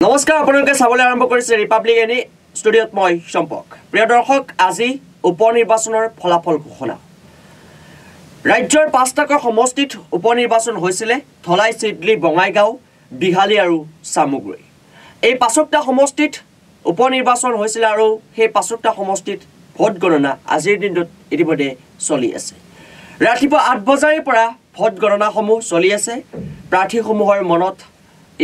নমস্কাৰ আপোনালোকে চাবলৈ আৰম্ভ কৰিছে ৰিপাব্লিক এনি ষ্টুডিঅ'ত মই সম্পক প্ৰিয় দৰ্শক আজি উপনিৰ্বাচনৰ ফলাফল ঘোষণা ৰাজ্যৰ ৫টাকৈ সমষ্টিত উপনিৰ্বাচন হৈছিলে ধলাই চিডলি বঙাইগাঁও বিহালী আৰু সামগ্ৰী এই ৫টা সমষ্টিত উপনিৰ্বাচন হৈছিল আৰু সেই ৫টা সমষ্টিত ভোট গণনা আজিৰ দিনত ইতিমধ্যে চলি আছে ৰাতিপুৱা ৮ বজাৰ পৰা ভোট গণনাসমূহ চলি আছে প্ৰাৰ্থীসমূহৰ মনত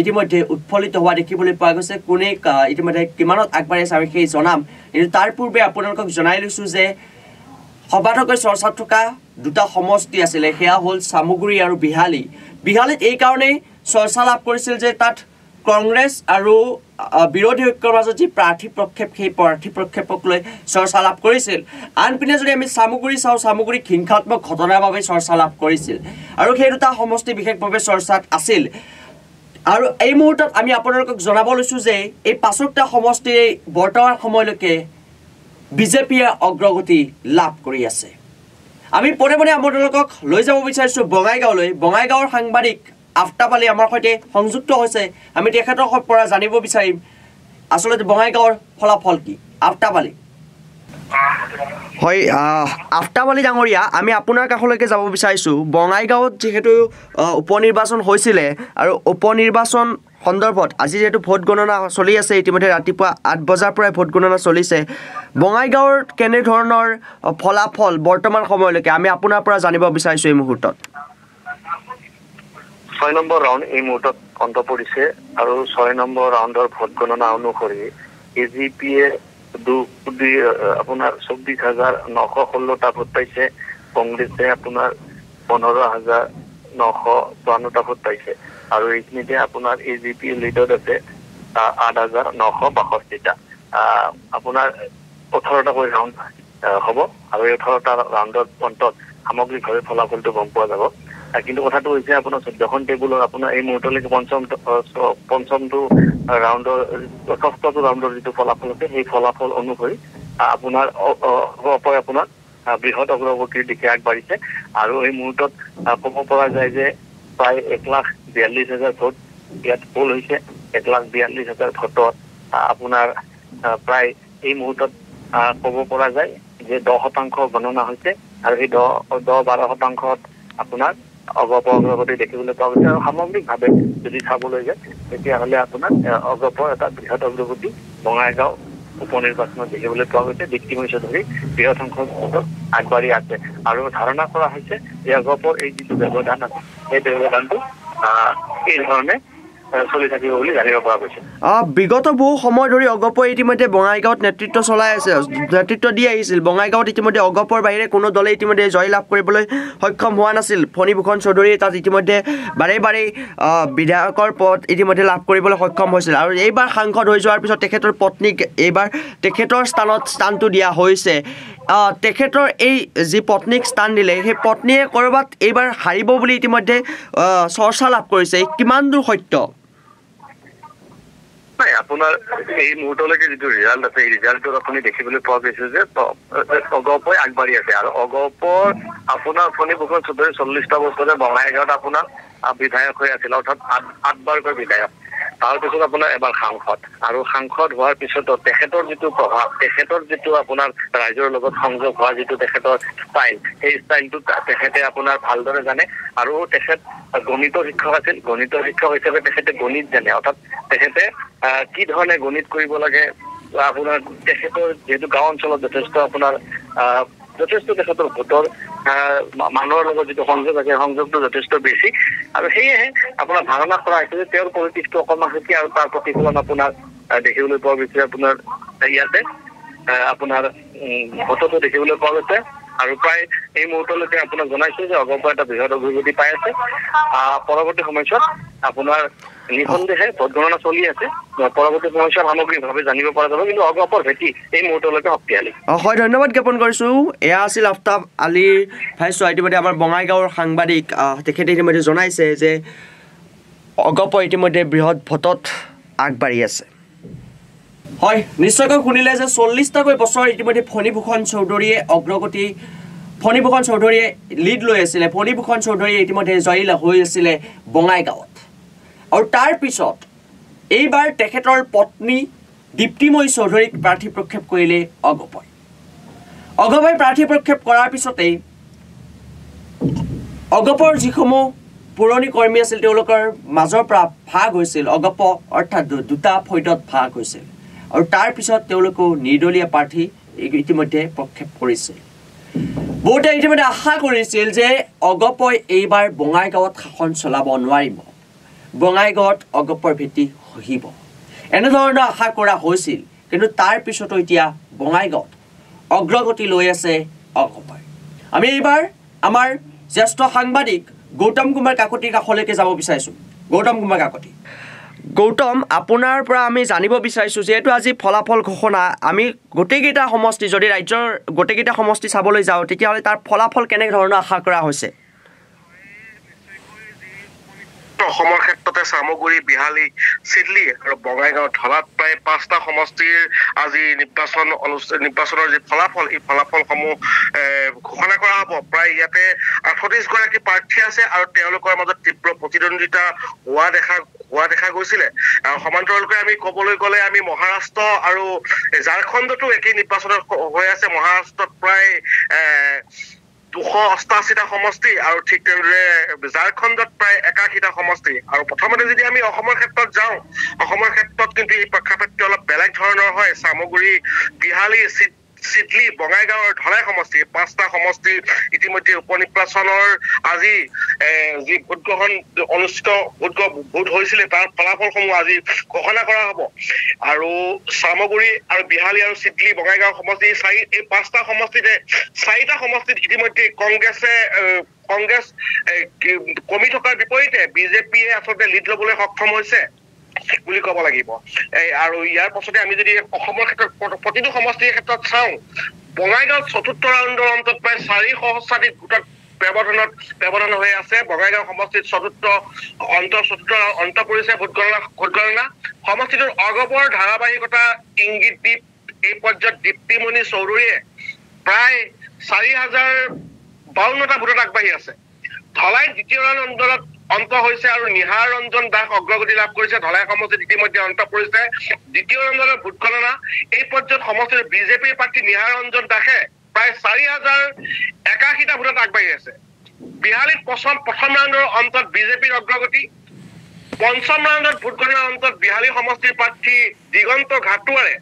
ইতিমধ্যে উৎফলিত হোৱা দেখিবলৈ পোৱা গৈছে কোনে ইতিমধ্যে কিমানত আগবাঢ়িছে আমি সেই জনাম কিন্তু তাৰ পূৰ্বে আপোনালোকক জনাই লৈছো যে সবাতোকৈ চৰ্চাত থকা দুটা সমষ্টি আছিলে সেয়া হ'ল সামগ্ৰী আৰু বিহালীত এই কাৰণে চৰ্চা লাভ কৰিছিল যে তাত কংগ্ৰেছ আৰু বিৰোধী ঐক্যৰ মাজত যি প্ৰাৰ্থী প্ৰক্ষেপ সেই প্ৰাৰ্থী প্ৰক্ষেপক লৈ চৰ্চা লাভ কৰিছিল আনপিনে যদি আমি সামগ্ৰী চাওঁ সামগ্ৰী হিংসাত্মক ঘটনাৰ বাবে চৰ্চা লাভ কৰিছিল আৰু সেই দুটা সমষ্টি বিশেষভাৱে চৰ্চাত আছিল আৰু এই মুহূৰ্তত আমি আপোনালোকক জনাব লৈছো যে এই ৫টা সমষ্টিৰ বৰ্তমান সময়লৈকে বিজেপিয়ে অগ্ৰগতি লাভ কৰি আছে আমি পৰে আপোনালোকক লৈ যাব বিচাৰিছো বঙাইগাঁৱৰ সাংবাদিক আফতাব আলী আমাৰ সৈতে সংযুক্ত হৈছে আমি তেখেতৰ পৰা জানিব বিচাৰিম আসলে বঙাইগাঁৱৰ ফলাফল কি আফতাব আলী হয় আফতাব আলী ডাঙৰীয়া আমি আপোনাৰ কাষলৈকে যাব বিচাৰিছো বঙাইগাঁৱত যেহেতু উপনিৰ্বাচন হৈছিলে আৰু উপনিৰ্বাচন সন্দৰ্ভত আজি যেহেতু ভোট গণনা চলি আছে ইতিমধ্যে ৰাতিপুৱা ৮ বজাৰ পৰা ভোট গণনা চলিছে বঙাইগাঁৱৰ কেনে ধৰণৰ ফলাফল বৰ্তমান সময়লৈকে আমি আপোনাৰ পৰা জানিব বিচাৰিছো এই মুহূৰ্তত ৬ নম্বৰ ৰাউণ্ড এই মুহূৰ্তত অন্ত পৰিছে আৰু ৬ নম্বৰ ৰাউণ্ডৰ ভোট গণনা অনুসৰি এজিপিয়ে আপোনাৰ ২৪,৯১৬টা ভোট পাইছে কংগ্ৰেছে আপোনাৰ ১৫,৯৫৪টা ভোট পাইছে আৰু এইখিনিতে আপোনাৰ এজিপি লিডত আছে ৮,৯৬২টা আপোনাৰ ১৮টাকৈ ৰাউণ্ড হ'ব আৰু এই ১৮টা ৰাউণ্ডৰ অন্তত সামগ্ৰিকভাৱে ফলাফলটো গম পোৱা যাব কিন্তু কথাটো হৈছে আপোনাৰ ১৪খন টেবুলৰ আপোনাৰ এই মুহূৰ্তলৈকে পঞ্চমটো ৰাউণ্ডৰ ৬ষ্ঠটো ৰাউণ্ডৰ যিটো ফলাফল আছে সেই ফলাফল অনুসৰি আপোনাৰ আপোনাৰ বৃহৎ অগ্ৰগতিৰ দিশে আগবাঢ়িছে আৰু এই মুহূৰ্তত ক'ব পৰা যায় যে প্ৰায় ১,৪২,০০০ ভোট ইয়াত পোল হৈছে ১,৪২,০০০ ভোটত আপোনাৰ প্ৰায় এই মুহূৰ্তত ক'ব পৰা যায় যে ১০% গণনা হৈছে আৰু সেই ১০-১২% আপোনাৰ অগ্ৰগতি দেখিবলৈ পোৱা গৈছে আৰু সামগ্ৰিকভাৱে যদি চাবলৈ যায় তেতিয়াহ'লে আপোনাৰ এটা বৃহৎ অগ্ৰগতি বঙাইগাঁও উপনিৰ্বাচনত দেখিবলৈ পোৱা গৈছে ব্যক্তিমৈছে ধৰি বৃহৎ সংখ্যক ভোটত আগবাঢ়ি আছে আৰু ধাৰণা কৰা হৈছে যে অগপৰ এই যিটো ব্যৱধান আছে সেই ব্যৱধানটো এই ধৰণে চলি থাকিব বুলি জানিব পৰা গৈছে বিগত বহু সময় ধৰি অগপই ইতিমধ্যে বঙাইগাঁৱত নেতৃত্ব দি আহিছিল বঙাইগাঁৱত ইতিমধ্যে অগপৰ বাহিৰে কোনো দলে ইতিমধ্যে জয় লাভ কৰিবলৈ সক্ষম হোৱা নাছিল ফণীভূষণ চৌধুৰীয়ে তাত ইতিমধ্যে বাৰে বিধায়কৰ পদ ইতিমধ্যে লাভ কৰিবলৈ সক্ষম হৈছিল আৰু এইবাৰ সাংসদ হৈ যোৱাৰ পিছত তেখেতৰ পত্নীক এইবাৰ তেখেতৰ স্থানটো দিয়া হৈছে তেখেতৰ এই যি পত্নীক স্থান দিলে সেই পত্নীয়ে ক'ৰবাত এইবাৰ হাৰিব বুলি ইতিমধ্যে চৰ্চা লাভ কৰিছে কিমান দূৰ সত্য আপোনাৰ এই মুহূৰ্তলৈকে যিটো ৰিজাল্ট আছে এই ৰিজাল্টত আপুনি দেখিবলৈ পোৱা গৈছে যে অগপই আগবাঢ়ি আছে আৰু অগপৰ আপোনাৰ ফণীভূষণ চৌধুৰী ৪০টা বছৰে বঙাইগাঁৱত আপোনাৰ বিধায়ক হৈ আছিল অৰ্থাৎ ৮বাৰকৈ বিধায়ক তাৰপিছত আপোনাৰ এবাৰ সাংসদ আৰু সাংসদ হোৱাৰ পিছতো তেখেতৰ যিটো প্ৰভাৱ তেখেতৰ যিটো আপোনাৰ ৰাইজৰ লগত সংযোগ হোৱা যিটো তেখেতৰ ষ্টাইল সেই ষ্টাইলটো তেখেতে আপোনাৰ ভালদৰে জানে আৰু তেখেত গণিতৰ শিক্ষক আছিল গণিতৰ শিক্ষক হিচাপে তেখেতে গণিত জানে অৰ্থাৎ তেখেতে কি ধৰণে গণিত কৰিব লাগে আপোনাৰ তেখেতৰ যিহেতু গাঁও অঞ্চলত যথেষ্ট তেখেতৰ ভোটৰ মানুহৰ লগত যিটো সংযোগ আছে সংযোগটো যথেষ্ট বেছি আৰু সেয়েহে আপোনাৰ ধাৰণা কৰা হৈছে যে তেওঁৰ পলিটিক্সটো অকণমান সুকীয়া আৰু তাৰ প্ৰতিফলন আপোনাৰ দেখিবলৈ পোৱা গৈছে আপোনাৰ ইয়াতে আপোনাৰ ভোটতো দেখিবলৈ পোৱা গৈছে আৰু প্ৰায় এই মুহূৰ্তলৈকে আপোনাক জনাইছো যে অগপৰ এটা বৃহৎ অগ্ৰগতি পাই আছে পৰৱৰ্তী সময়ছোৱাত আপোনাৰ নিঃসন্দেহে ভোট গণনা চলি আছে পৰৱৰ্তী সময়ছোৱাত সামগ্ৰিকভাৱে জানিব পৰা যাব কিন্তু অগপৰ ভেটি এই মুহূৰ্তলৈকে শক্তিশালী হয় ধন্যবাদ জ্ঞাপন কৰিছো এয়া আছিল আফতাব আলীৰ ভাইচোৱা ইতিমধ্যে আমাৰ বঙাইগাঁৱৰ সাংবাদিক তেখেতে ইতিমধ্যে জনাইছে যে অগপ ইতিমধ্যে বৃহৎ ভোটত আগবাঢ়ি আছে হয় নিশ্চয়কৈ শুনিলে যে ৪০টাকৈ বছৰ ইতিমধ্যে ফণীভূষণ চৌধুৰীয়ে অগ্ৰগতি ফণীভূষণ চৌধুৰীয়ে লিড লৈ আছিলে ফণীভূষণ চৌধুৰীয়ে ইতিমধ্যে জয়ী হৈ আছিলে বঙাইগাঁৱত আৰু তাৰ পিছত এইবাৰ তেখেতৰ পত্নী দীপ্তিময়ী চৌধুৰীক প্ৰাৰ্থী প্ৰক্ষেপ কৰিলে অগপই প্ৰাৰ্থী প্ৰক্ষেপ কৰাৰ পিছতেই অগপৰ যিসমূহ পুৰণি কৰ্মী আছিল তেওঁলোকৰ মাজৰ পৰা ভাগ হৈছিল অগপ অৰ্থাৎ দুটা ফৈদত ভাগ হৈছিল আৰু তাৰ পিছত তেওঁলোকো নিৰ্দলীয় প্ৰাৰ্থী ইতিমধ্যে প্ৰক্ষেপ কৰিছিল বহুতে ইতিমধ্যে আশা কৰিছিল যে অগপই এইবাৰ বঙাইগাঁৱত শাসন চলাব নোৱাৰিব বঙাইগাঁৱত অগপৰ ভেটি খহিব এনেধৰণৰ আশা কৰা হৈছিল কিন্তু তাৰ পিছতো এতিয়া বঙাইগাঁৱত অগ্ৰগতি লৈ আছে অগপই আমি এইবাৰ আমাৰ জ্যেষ্ঠ সাংবাদিক গৌতম কুমাৰ কাকতিৰ কাষলৈকে যাব বিচাৰিছোঁ গৌতম কুমাৰ কাকতি গৌতম আপোনাৰ পৰা আমি জানিব বিচাৰিছোঁ যিহেতু আজি ফলাফল ঘোষণা আমি গোটেইকেইটা সমষ্টি যদি ৰাজ্যৰ গোটেইকেইটা সমষ্টি চাবলৈ যাওঁ তেতিয়াহ'লে তাৰ ফলাফল কেনেধৰণৰ আশা কৰা হৈছে অসমৰ ক্ষেত্ৰতে চামগুৰি বিহালী চিডলি আৰু বঙাইগাঁও ধলাত প্ৰায় 5টা সমষ্টিৰ আজি নিৰ্বাচনৰ যি ফলাফল এই ফলাফলসমূহ ঘোষণা কৰা হ'ব প্ৰায় ইয়াতে 38 গৰাকী প্ৰাৰ্থী আছে আৰু তেওঁলোকৰ মাজত তীব্ৰ প্ৰতিদ্বন্দ্বিতা হোৱা দেখা গৈছিলে আৰু সমান্তৰালকৈ আমি ক'বলৈ গ'লে আমি মহাৰাষ্ট্ৰ আৰু ঝাৰখণ্ডতো একেই নিৰ্বাচন হৈ আছে মহাৰাষ্ট্ৰত প্ৰায় 288টা সমষ্টি আৰু ঠিক তেনেদৰে ঝাৰখণ্ডত প্ৰায় 81টা সমষ্টি আৰু প্ৰথমতে যদি আমি অসমৰ ক্ষেত্ৰত যাওঁ অসমৰ ক্ষেত্ৰত কিন্তু এই প্ৰেক্ষাপটটো অলপ বেলেগ ধৰণৰ হয় চামগুৰি বিহালী চিডলি বঙাইগাঁও আৰু ধলাই সমষ্টি 5টা সমষ্টি ইতিমধ্যে উপনিৰ্বাচনৰ আজি যি ভোটগ্ৰহণ অনুষ্ঠিত ভোট হৈছিলে তাৰ ফলাফলসমূহ আজি ঘোষণা কৰা হ'ব আৰু চামগুৰি আৰু বিহালী আৰু চিডলি বঙাইগাঁও সমষ্টি এই 5টা সমষ্টিতে 4টা সমষ্টিত ইতিমধ্যে কংগ্ৰেছ কমি থকাৰ বিপৰীতে বিজেপিয়ে আচলতে লিড ল'বলৈ সক্ষম হৈছে বুলি ক'ব লাগিব আৰু ইয়াৰ পাছতে আমি যদি অসমৰ ক্ষেত্ৰত প্ৰতিটো সমষ্টিৰ ক্ষেত্ৰত চাওঁ বঙাইগাঁৱত 4ৰ্থ ৰাউণ্ডৰ অন্তত প্ৰায় 400 সহস্ৰাধিক ভোটত ব্যৱধান হৈ আছে বঙাইগাঁও সমষ্টিত 4ৰ্থ অন্ত পৰিছে ভোট গণনা সমষ্টিটোৰ অগপৰ ধাৰাবাহিকতা ইংগিত দি এই পৰ্যায়ত দীপ্তিমণি চৌধুৰীয়ে প্ৰায় 4052টা ভোটত আগবাঢ়ি আছে ধলাই দ্বিতীয় ৰাউণ্ডত অন্ত হৈছে আৰু নিহাৰ ৰঞ্জন দাস অগ্ৰগতি লাভ কৰিছে ধলাই সমষ্টিত ইতিমধ্যে অন্ত পৰিছে দ্বিতীয় ৰাউণ্ডৰ ভোট গণনা এই পৰ্যায়ত সমষ্টিৰ বিজেপিৰ প্ৰাৰ্থী নিহাৰ ৰঞ্জন দাসে প্ৰায় 4081টা ভোটত আগবাঢ়ি আছে বিহালীত প্ৰথম ৰাউণ্ডৰ অন্তত বিজেপিৰ অগ্ৰগতি পঞ্চম ৰাউণ্ডত ভোট গণনাৰ অন্তত বিহালী সমষ্টিৰ প্ৰাৰ্থী দিগন্ত ঘাটুৱাৰে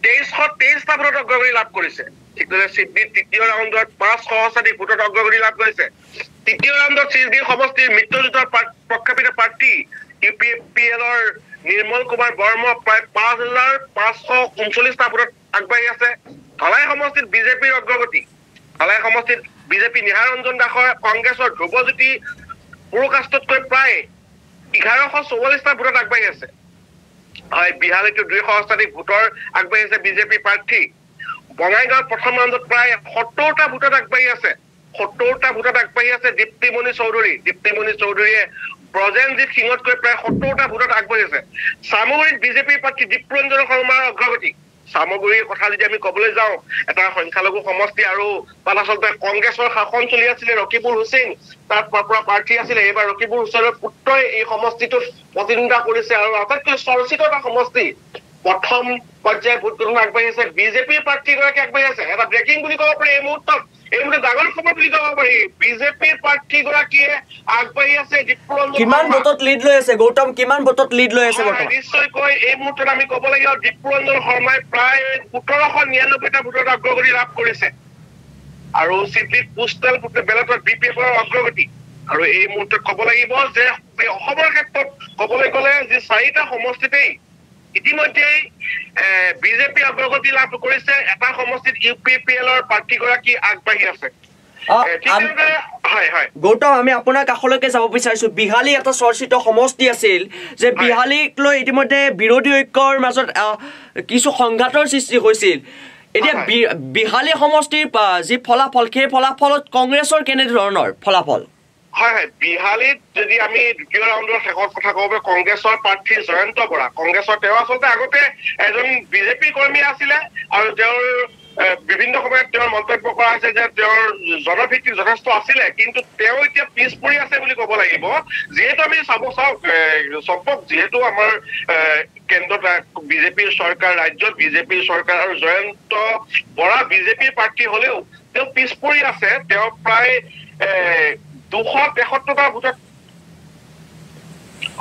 2323টা ভোটত অগ্ৰগতি লাভ কৰিছে ঠিক তেনেদৰে চিডলিত তৃতীয় ৰাউণ্ডত 5 সহস্ৰাধিক ভোটত অগ্ৰগতি লাভ কৰিছে তৃতীয় ৰাউণ্ডত চিডলি সমষ্টিৰ মিত্ৰজোঁটৰ প্ৰক্ষেপিত প্ৰাৰ্থী ইউপিএলৰ নিৰ্মল কুমাৰ বৰ্মা প্ৰায় 5539টা ভোটত আগবাঢ়ি আছে ধলাই সমষ্টিত বিজেপিৰ অগ্ৰগতি ধলাই সমষ্টিত বিজেপি নিহাৰ ৰঞ্জন দাসৰ কংগ্ৰেছৰ ধ্ৰুৱজ্যোতি পুৰকাষ্টতকৈ প্ৰায় 1144টা ভোটত আগবাঢ়ি আছে হয় বিহালীতো 2 সহস্ৰাধিক ভোটৰ আগবাঢ়ি আছে বিজেপি প্ৰাৰ্থী বঙাইগাঁৱত প্ৰথম ৰাউণ্ডত প্ৰায় 70টা ভোটত আগবাঢ়ি আছে 70টা ভোটত আগবাঢ়ি আছে দীপ্তিমণি চৌধুৰীয়ে ব্ৰজেনজিৎ সিঙতকৈ প্ৰায় 70টা ভোটত আগবাঢ়ি আছে চামগুৰিত বিজেপিৰ প্ৰাৰ্থী দীপ্ৰঞ্জন শৰ্মাৰ অগ্ৰগতি চামগুৰিৰ কথা যদি আমি ক'বলৈ যাওঁ এটা সংখ্যালঘু সমষ্টি আৰু তাত আচলতে কংগ্ৰেছৰ শাসন চলি আছিলে ৰকিবুল হুছেইন তাত পৰা প্ৰাৰ্থী আছিলে এইবাৰ ৰকিবুল হুছেইনৰ পুত্ৰই এই সমষ্টিটোত প্ৰতিদ্বন্দ্বিতা কৰিছে আৰু আটাইতকৈ চৰ্চিত এটা সমষ্টি প্ৰথম পৰ্যায়ত ভোট গণনা আগবাঢ়ি আছে বিজেপিৰ প্ৰাৰ্থীগৰাকী আগবাঢ়ি আছে এটা ব্ৰেকিং বুলি ক'ব পাৰি এই মুহূৰ্তত ডাঙৰ খবৰ বুলি ক'ব পাৰি বিজেপিৰ প্ৰাৰ্থীগৰাকীয়ে আগবাঢ়ি আছে কিমান ভোটত লিড লৈ আছে গৌতম কিমান ভোটত লিড লৈ আছে নিশ্চয়কৈ এই মুহূৰ্তত আমি ক'ব লাগিব দীপ্ৰঞ্জন শৰ্মাই প্ৰায় 1799টা ভোটত অগ্ৰগতি লাভ কৰিছে আৰু চিডলিত পোষ্টেল বেলটত বিপিএফৰ অগ্ৰগতি আৰু এই মুহূৰ্তত ক'ব লাগিব যে অসমৰ ক্ষেত্ৰত ক'বলৈ গ'লে যে 4টা সমষ্টিতেই ইতিমধ্যেই বিজেপি অগ্ৰগতি লাভ কৰিছে এটা সমষ্টিত ইউপিপিএলৰ প্ৰাৰ্থীগৰাকী আগবাঢ়ি আছে গৌতম আমি আপোনাৰ কাষলৈকে যাব বিচাৰিছো বিহালী এটা চৰ্চিত সমষ্টি আছিল যে বিহালীক লৈ ইতিমধ্যে বিৰোধী ঐক্যৰ মাজত কিছু সংঘাতৰ সৃষ্টি হৈছিল এতিয়া বিহালী সমষ্টিৰ যি ফলাফল সেই ফলাফলত কংগ্ৰেছৰ কেনেধৰণৰ ফলাফল হয় বিহালীত যদি আমি দ্বিতীয় ৰাউণ্ডৰ শেষৰ কথা ক'ব কংগ্ৰেছৰ প্ৰাৰ্থী জয়ন্ত বৰা কংগ্ৰেছৰ তেওঁ আচলতে আগতে এজন বিজেপি কৰ্মী আছিলে আৰু তেওঁৰ বিভিন্ন সময়ত তেওঁৰ মন্তব্য কৰা হৈছে যে তেওঁৰ জনভিত্তি যথেষ্ট আছিলে কিন্তু তেওঁ এতিয়া পিছ পৰি আছে বুলি ক'ব লাগিব যিহেতু আমি চাওক যিহেতু আমাৰ কেন্দ্ৰত বিজেপিৰ চৰকাৰ ৰাজ্যত বিজেপিৰ চৰকাৰ আৰু জয়ন্ত বৰা বিজেপিৰ প্ৰাৰ্থী হলেও তেওঁ পিছ পৰি আছে তেওঁ প্ৰায় 273টা ভোটত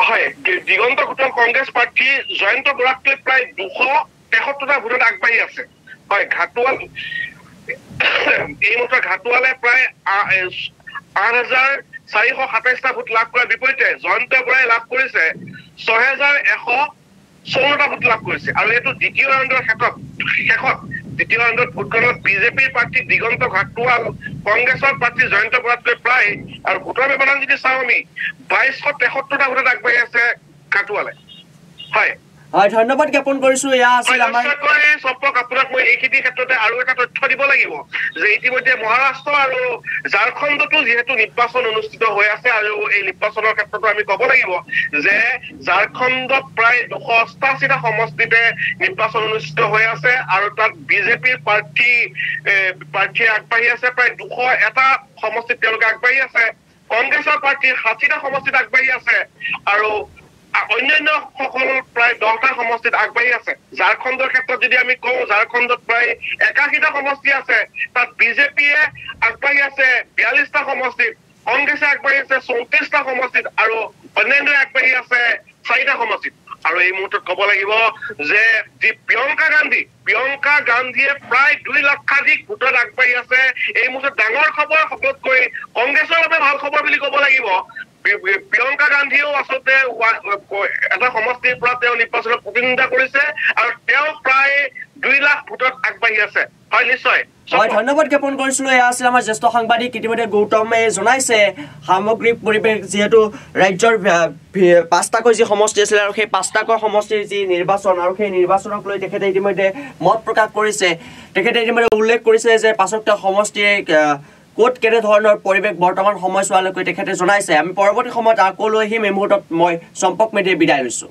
হয় দিগন্ত ঘোটল কংগ্ৰেছ প্ৰাৰ্থী জয়ন্ত বৰাতকৈ প্ৰায় 273টা ভোটত আগবাঢ়ি আছে হয় ঘাটুৱাল এই মুহূৰ্তত ঘাটুৱালে প্ৰায় 8,427টা ভোট লাভ কৰাৰ বিপৰীতে জয়ন্ত বৰাই লাভ কৰিছে 6,154টা ভোট লাভ কৰিছে আৰু এইটো দ্বিতীয় ৰাউণ্ডৰ শেষত দ্বিতীয় ৰাউণ্ডত ভোটখনত বিজেপিৰ প্ৰাৰ্থী দিগন্ত ঘাটুৱাল কংগ্ৰেছৰ প্ৰাৰ্থী জয়ন্ত বৰাতকৈ প্ৰায় আৰু ভোটৰ ব্যৱধান যদি চাওঁ আমি 2,273টা ভোটত আগবাঢ়ি আছে ঘাটুৱালে হয় হয় ধন্যবাদ জ্ঞাপন কৰিছো এয়া আছিল আমাৰ সম্পৰ্ক আপোনাক মই এইখিনি ক্ষেত্ৰতে আৰু এটা তথ্য দিব লাগিব যে ইতিমধ্যে মহাৰাষ্ট্ৰ আৰু ঝাৰখণ্ডতো যিহেতু নিৰ্বাচন অনুষ্ঠিত হৈ আছে আৰু এই নিৰ্বাচনৰ ক্ষেত্ৰতো আমি ক'ব লাগিব যে ঝাৰখণ্ডত প্ৰায় 288টা সমষ্টিতে নিৰ্বাচন অনুষ্ঠিত হৈ আছে আৰু তাত বিজেপিৰ প্ৰাৰ্থী আগবাঢ়ি আছে প্ৰায় 201টা সমষ্টিত তেওঁলোকে আগবাঢ়ি আছে কংগ্ৰেছৰ প্ৰাৰ্থী 60টা সমষ্টিত আগবাঢ়ি আছে আৰু অন্যান্য সকল প্ৰায় 10টা সমষ্টিত আগবাঢ়ি আছে ঝাৰখণ্ডৰ ক্ষেত্ৰত যদি আমি কওঁ ঝাৰখণ্ডত প্ৰায় 81টা সমষ্টি আছে তাত বিজেপিয়ে আগবাঢ়ি আছে 42টা সমষ্টিত কংগ্ৰেছে আগবাঢ়ি আছে 34টা সমষ্টিত আৰু অন্যান্য আগবাঢ়ি আছে 4টা সমষ্টিত আৰু এই মুহূৰ্তত ক'ব লাগিব যে যি প্ৰিয়ংকা গান্ধীয়ে প্ৰায় 2 লক্ষাধিক ভোটত আগবাঢ়ি আছে এই মুহূৰ্তত ডাঙৰ খবৰ সকলোতকৈ কংগ্ৰেছৰ বাবে ভাল খবৰ বুলি ক'ব লাগিব প্ৰিয়ংকা গান্ধীও আচলতে এটা সমষ্টিৰ পৰা তেওঁ নিৰ্বাচনত প্ৰতিদ্বন্দ্বিতা কৰিছে আৰু তেওঁ প্ৰায় 2 লাখ ভোটত আগবাঢ়ি আছে হয় নিশ্চয় হয় ধন্যবাদ জ্ঞাপন কৰিছিলো এয়া আছিল আমাৰ জ্যেষ্ঠ সাংবাদিক ইতিমধ্যে গৌতমে জনাইছে সামগ্ৰিক পৰিৱেশ যিহেতু ৰাজ্যৰ 5টাকৈ যি সমষ্টি আছিল আৰু সেই 5টাকৈ সমষ্টিৰ যি নিৰ্বাচন আৰু সেই নিৰ্বাচনক লৈ তেখেতে ইতিমধ্যে মত প্ৰকাশ কৰিছে তেখেতে ইতিমধ্যে উল্লেখ কৰিছে যে 5টা সমষ্টিয়ে ক'ত কেনে ধৰণৰ পৰিৱেশ বৰ্তমান সময়ছোৱালৈকে তেখেতে জনাইছে আমি পৰৱৰ্তী সময়ত আকৌ লৈ আহিম এই মুহূৰ্তত মই চম্পক মেধিয়ে বিদায় লৈছো